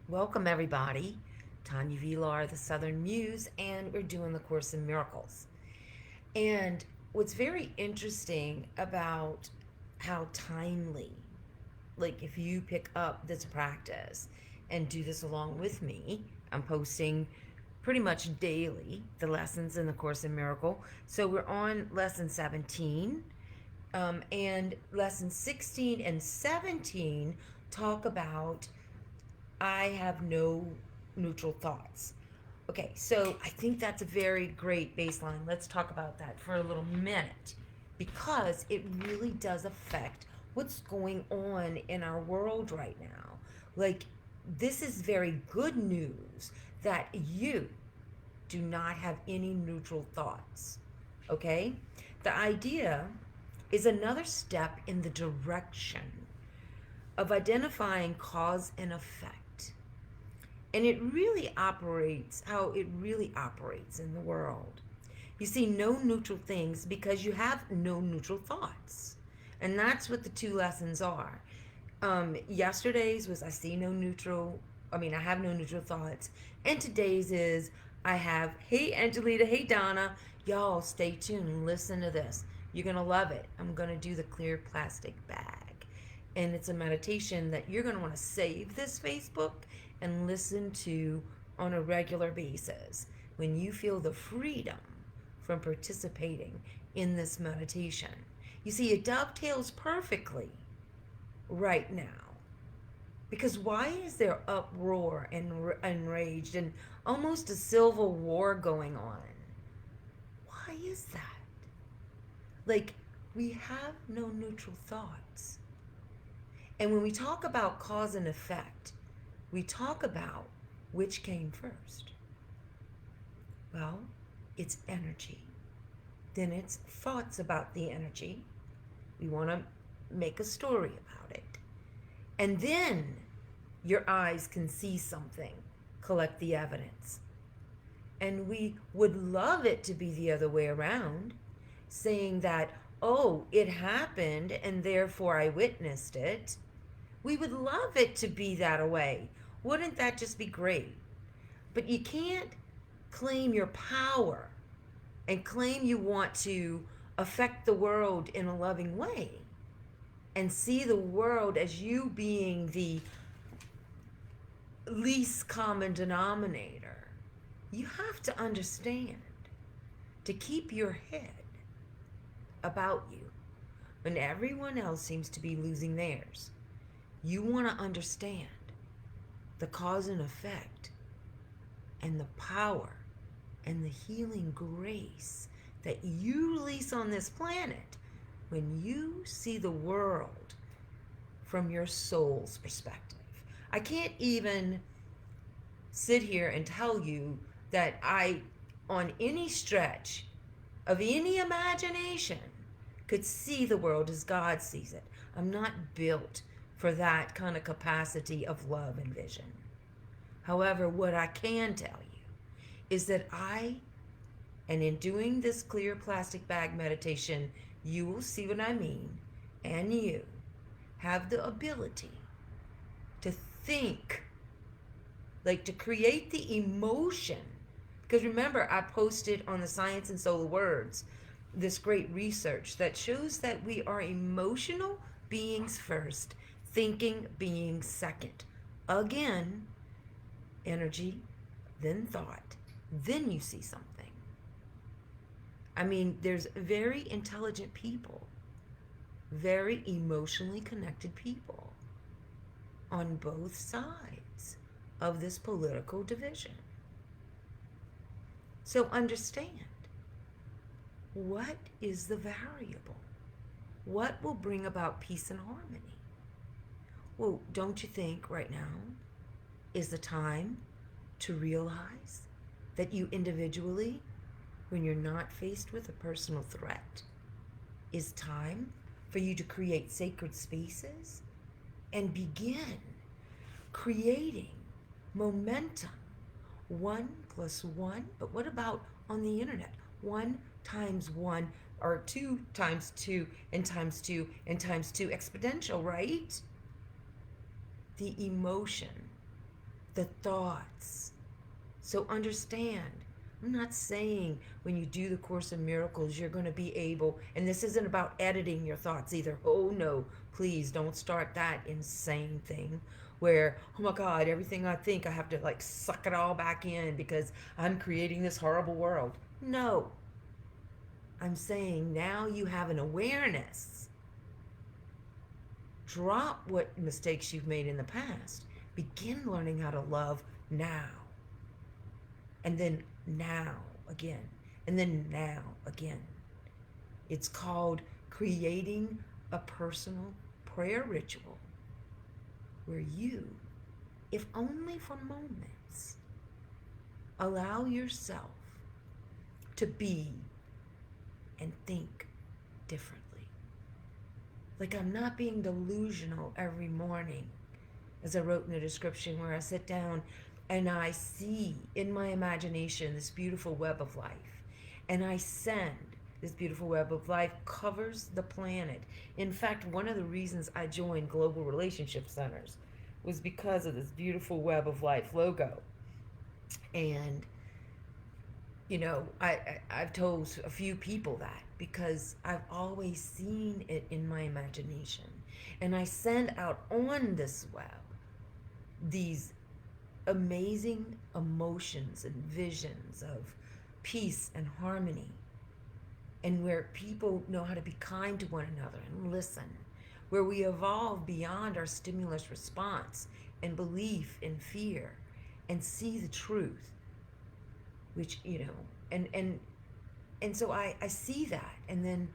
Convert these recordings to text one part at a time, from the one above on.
Welcome, everybody. Tanya Vilar, the Southern Muse, and we're doing the Course in Miracles. And what's very interesting about how timely, like if you pick up this practice and do this along with me, I'm posting pretty much daily the lessons in the Course in Miracle. So we're on lesson 17, and lesson 16 and 17 talk about I have no neutral thoughts. Okay, so I think that's a very great baseline. Let's talk about that for a little minute because it really does affect what's going on in our world right now. Like, this is very good news that you do not have any neutral thoughts. Okay? The idea is another step in the direction of identifying cause and effect. And it really operates how it really operates in the world. You see no neutral things because you have no neutral thoughts. And that's what the two lessons are. Yesterday's was I have no neutral thoughts. And today's is I have, hey Angelita, hey Donna, y'all stay tuned, listen to this. You're going to love it. I'm going to do the clear plastic bag. And it's a meditation that you're going to want to save this Facebook and listen to on a regular basis when you feel the freedom from participating in this meditation. You see, it dovetails perfectly right now. Because why is there uproar and enraged and almost a civil war going on? Why is that? Like, we have no neutral thoughts. And when we talk about cause and effect, we talk about which came first. Well, it's energy. Then it's thoughts about the energy. We want to make a story about it. And then your eyes can see something, collect the evidence. And we would love it to be the other way around, saying that, oh, it happened and therefore I witnessed it. We would love it to be that way. Wouldn't that just be great? But you can't claim your power and claim you want to affect the world in a loving way and see the world as you being the least common denominator. You have to understand to keep your head about you when everyone else seems to be losing theirs. You want to understand the cause and effect and the power and the healing grace that you release on this planet when you see the world from your soul's perspective. I can't even sit here and tell you that I, on any stretch of any imagination, could see the world as God sees it. I'm not built for that kind of capacity of love and vision. However, what I can tell you is that and in doing this clear plastic bag meditation, you will see what I mean, and you have the ability to think, like to create the emotion. Because remember, I posted on the Science and Solar Words this great research that shows that we are emotional beings first, thinking beings second. Again, energy, then thought, then you see something. I mean, there's very intelligent people, very emotionally connected people on both sides of this political division. So understand, what is the variable? What will bring about peace and harmony? Well, don't you think right now is the time to realize that you individually, when you're not faced with a personal threat, is time for you to create sacred spaces and begin creating momentum. 1+1, but what about on the internet? 1 times 1, or 2 times 2, and times 2, and times 2, exponential, right? The emotion the thoughts. So understand, I'm not saying when you do the Course in Miracles, you're going to be able, and this isn't about editing your thoughts either. Oh no, please don't start that insane thing where, oh my God, everything I think I have to like suck it all back in because I'm creating this horrible world. No, I'm saying now you have an awareness. Drop what mistakes you've made in the past. Begin learning how to love now. And then now again. And then now again. It's called creating a personal prayer ritual where you, if only for moments, allow yourself to be and think differently. Like I'm not being delusional every morning, as I wrote in the description, where I sit down and I see in my imagination this beautiful web of life. And I send this beautiful web of life covers the planet. In fact, one of the reasons I joined Global Relationship Centers was because of this beautiful web of life logo. And you know, I've told a few people that because I've always seen it in my imagination. And I send out on this web these amazing emotions and visions of peace and harmony, and where people know how to be kind to one another and listen, where we evolve beyond our stimulus response and belief in fear and see the truth, which, you know, and so I see that, and then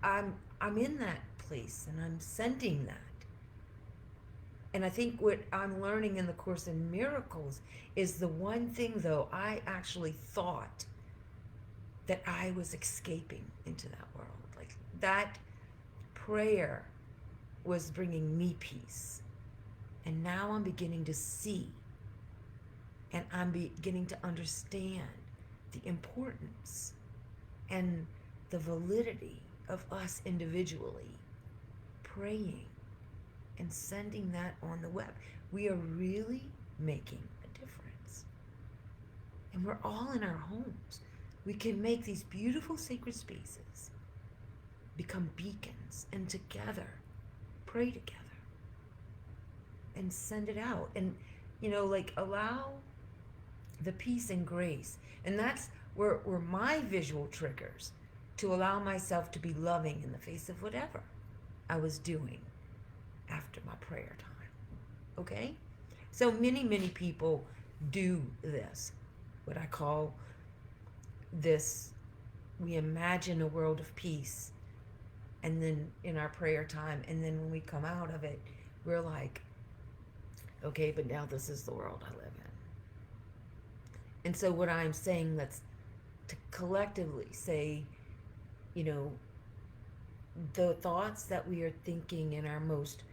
I'm in that place and I'm sending that. And I think what I'm learning in the Course in Miracles is the one thing, though, I actually thought that I was escaping into that world. Like that prayer was bringing me peace. And now I'm beginning to see, and I'm beginning to understand the importance and the validity of us individually praying and sending that on the web. We are really making a difference. And we're all in our homes. We can make these beautiful sacred spaces become beacons, and together pray together and send it out. And, you know, like allow the peace and grace. And that's where my visual triggers to allow myself to be loving in the face of whatever I was doing after my prayer time. Okay? So many people do this, what I call this, we imagine a world of peace, and then in our prayer time, and then when we come out of it, we're like, okay, but now this is the world I live in. And so what I'm saying, let's to collectively say, you know, the thoughts that we are thinking in our most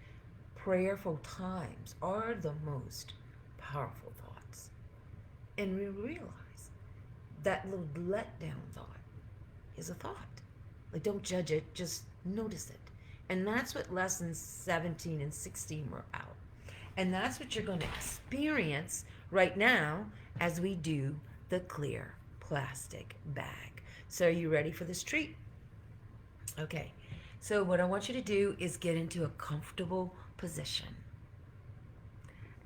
prayerful times are the most powerful thoughts. And we realize that little letdown thought is a thought. Like, don't judge it, just notice it. And that's what lessons 17 and 16 were out. And that's what you're going to experience right now as we do the clear plastic bag. So are you ready for this treat? Okay. So what I want you to do is get into a comfortable position.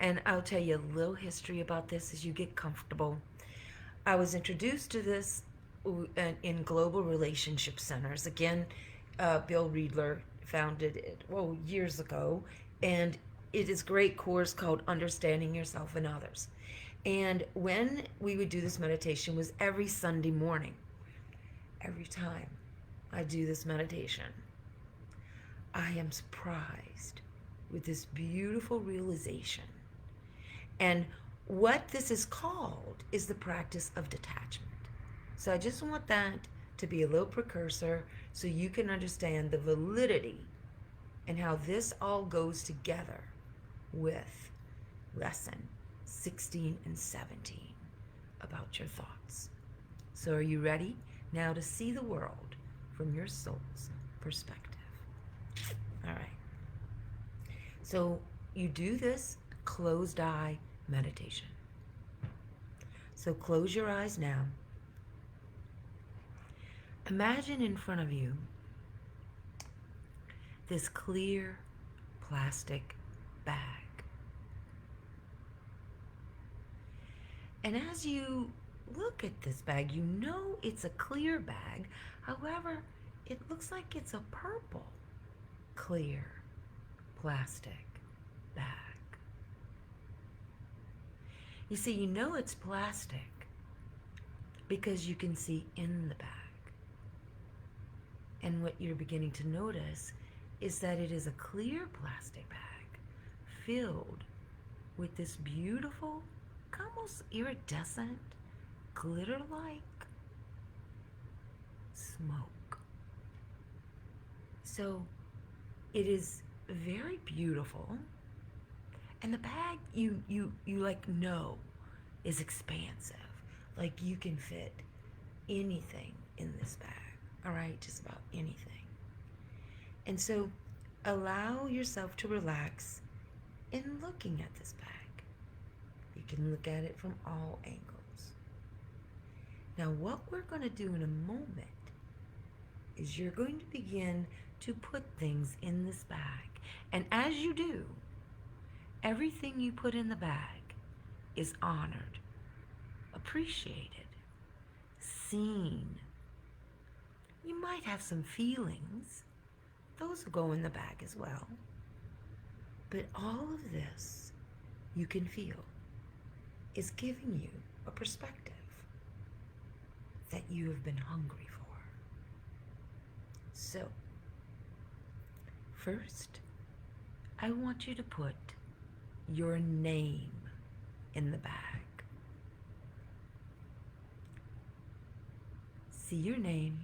And I'll tell you a little history about this as you get comfortable. I was introduced to this in Global Relationship Centers. Again, Bill Riedler founded it, years ago. And it is a great course called Understanding Yourself and Others. And when we would do this meditation was every Sunday morning. Every time I do this meditation, I am surprised with this beautiful realization. And what this is called is the practice of detachment. So I just want that to be a little precursor so you can understand the validity and how this all goes together with lesson 16 and 17 about your thoughts. So are you ready now to see the world from your soul's perspective? All right. So you do this closed eye meditation. So close your eyes now. Imagine in front of you this clear plastic bag. And as you look at this bag, you know it's a clear bag. However, it looks like it's a purple, clear plastic bag. You see, you know it's plastic because you can see in the bag. And what you're beginning to notice is that it is a clear plastic bag filled with this beautiful, almost iridescent, glitter-like smoke. So it is very beautiful, and the bag you like know is expansive. Like you can fit anything in this bag. All right, just about anything. And so allow yourself to relax in looking at this bag. You can look at it from all angles. Now, what we're going to do in a moment is you're going to begin to put things in this bag. And as you do, everything you put in the bag is honored, appreciated, seen. You might have some feelings. Those will go in the bag as well. But all of this you can feel is giving you a perspective that you have been hungry for. So, first, I want you to put your name in the bag. See your name.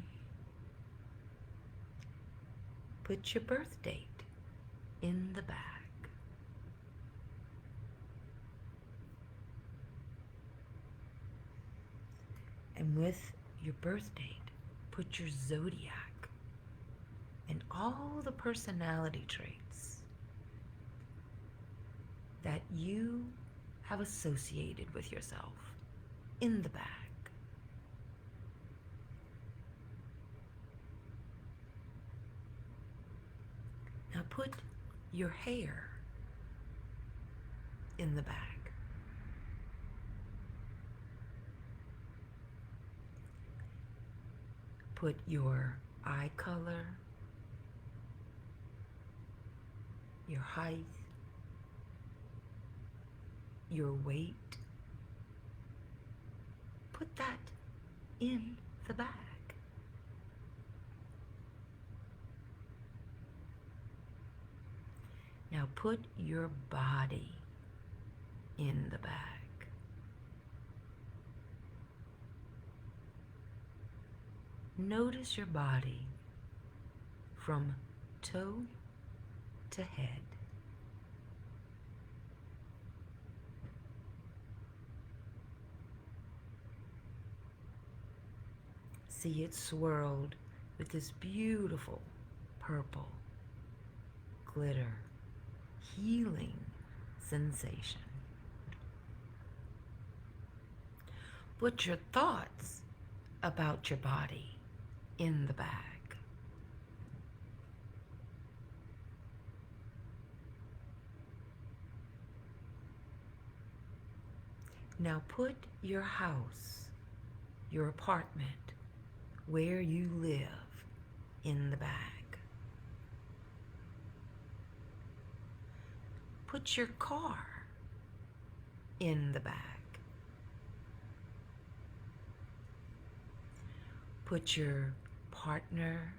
Put your birth date in the bag. And with your birth date, put your zodiac and all the personality traits that you have associated with yourself in the bag. Now put your hair in the bag. Put your eye color, your height, your weight. Put that in the bag. Now put your body in the bag. Notice your body from toe to head. See it swirled with this beautiful purple glitter, healing sensation. Put your thoughts about your body in the bag. Now put your house, your apartment, where you live in the bag. Put your car in the bag. Put your partner,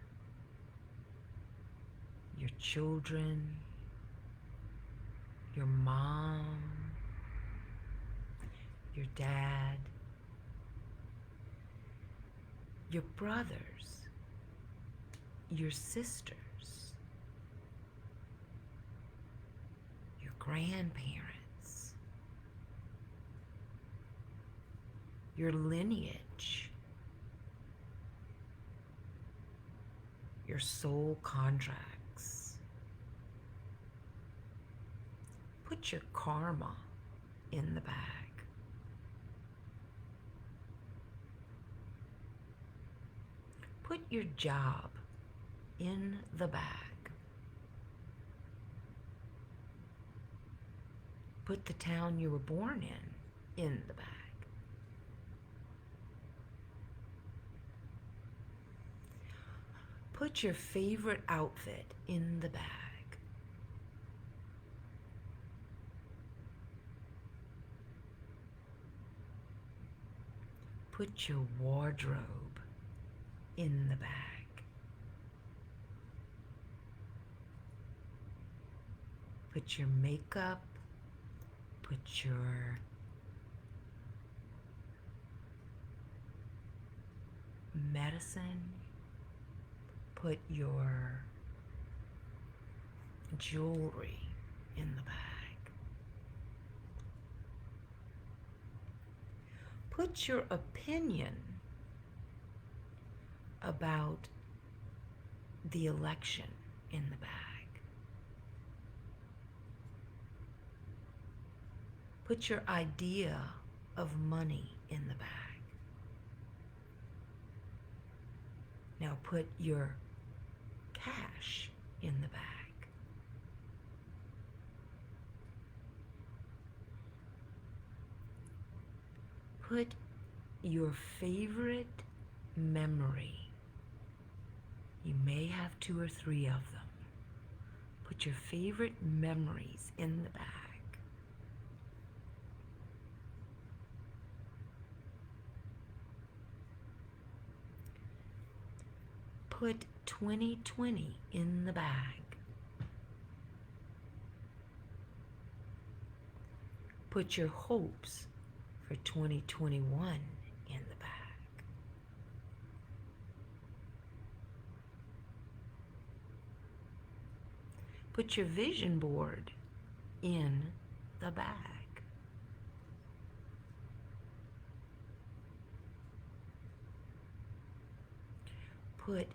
your children, your mom, your dad, your brothers, your sisters, your grandparents, your lineage, your soul contracts. Put Put your karma in the bag. Put your job in the bag. Put the town you were born in the bag. Put your favorite outfit in the bag. Put your wardrobe in the bag. Put your makeup, put your medicine, put your jewelry in the bag. Put your opinion about the election in the bag. Put your idea of money in the bag. Now put your cash in the bag. Put your favorite memory. You may have 2 or 3 of them. Put your favorite memories in the bag. Put 2020 in the bag. Put your hopes for 2021 in the bag. Put your vision board in the bag. Put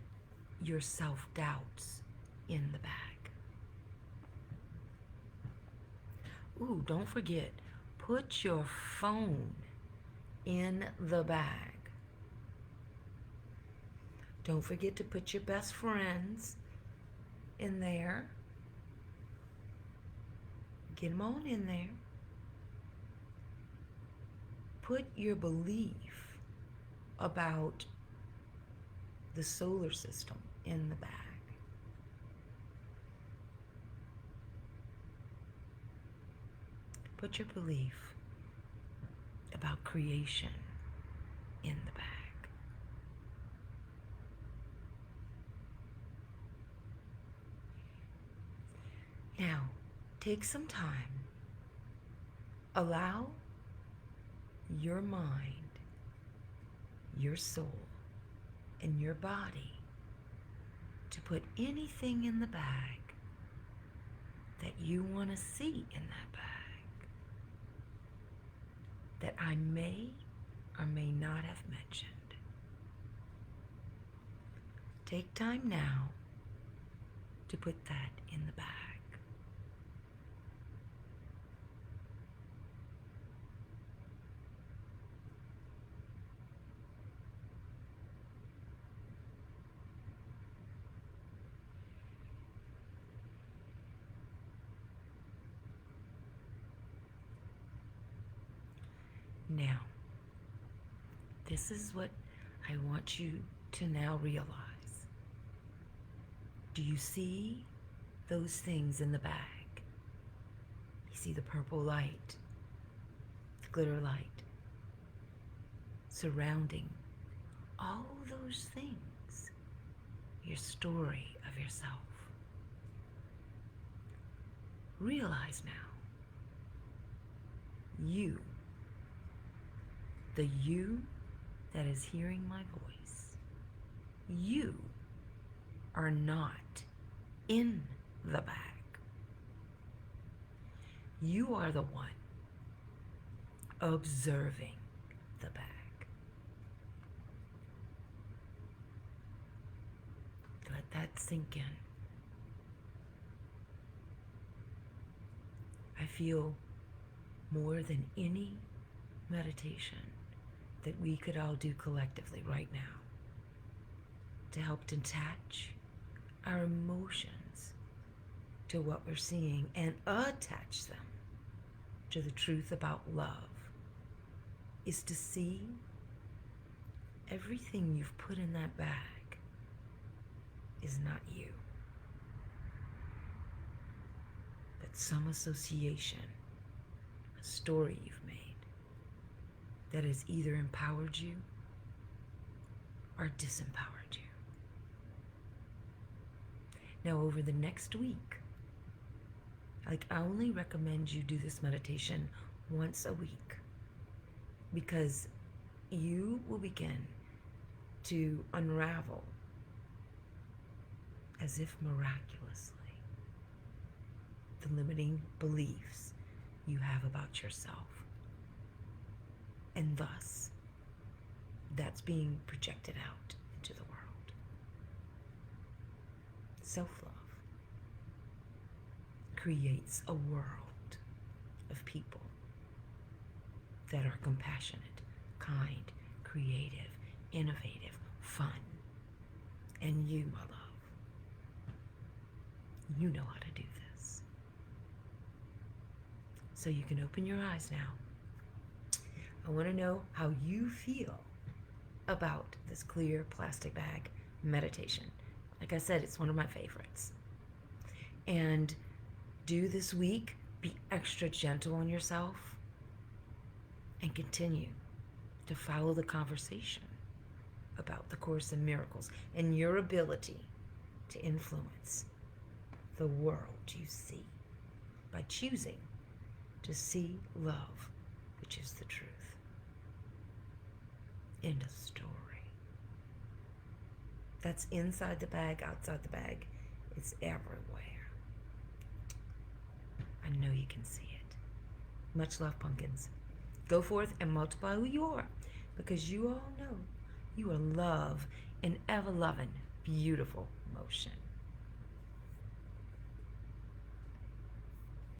your self-doubts in the bag. Ooh, don't forget, put your phone in the bag. Don't forget to put your best friends in there. Get them on in there. Put your belief about the solar system in the bag. Put your belief about creation in the bag. Now, take some time. Allow your mind, your soul, and your body to put anything in the bag that you want to see in that bag that I may or may not have mentioned. Take time now to put that in the bag. Now, this is what I want you to now realize. Do you see those things in the bag? You see the purple light, the glitter light, surrounding all those things, your story of yourself. Realize now, you, the you that is hearing my voice, you are not in the bag. You are the one observing the bag. Let that sink in. I feel more than any meditation that we could all do collectively right now to help detach our emotions to what we're seeing and attach them to the truth about love is to see everything you've put in that bag is not you, but some association, a story you've made that has either empowered you or disempowered you. Now, over the next week, I only recommend you do this meditation once a week because you will begin to unravel as if miraculously the limiting beliefs you have about yourself. And thus, that's being projected out into the world. Self-love creates a world of people that are compassionate, kind, creative, innovative, fun. And you, my love, you know how to do this. So you can open your eyes now. I want to know how you feel about this clear plastic bag meditation. Like I said, it's one of my favorites. And do this week, be extra gentle on yourself, and continue to follow the conversation about the Course in Miracles and your ability to influence the world you see by choosing to see love, which is the truth. End of story. That's inside the bag, outside the bag. It's everywhere. I know you can see it. Much love, pumpkins. Go forth and multiply who you are, because you all know you are love in ever-loving, beautiful motion.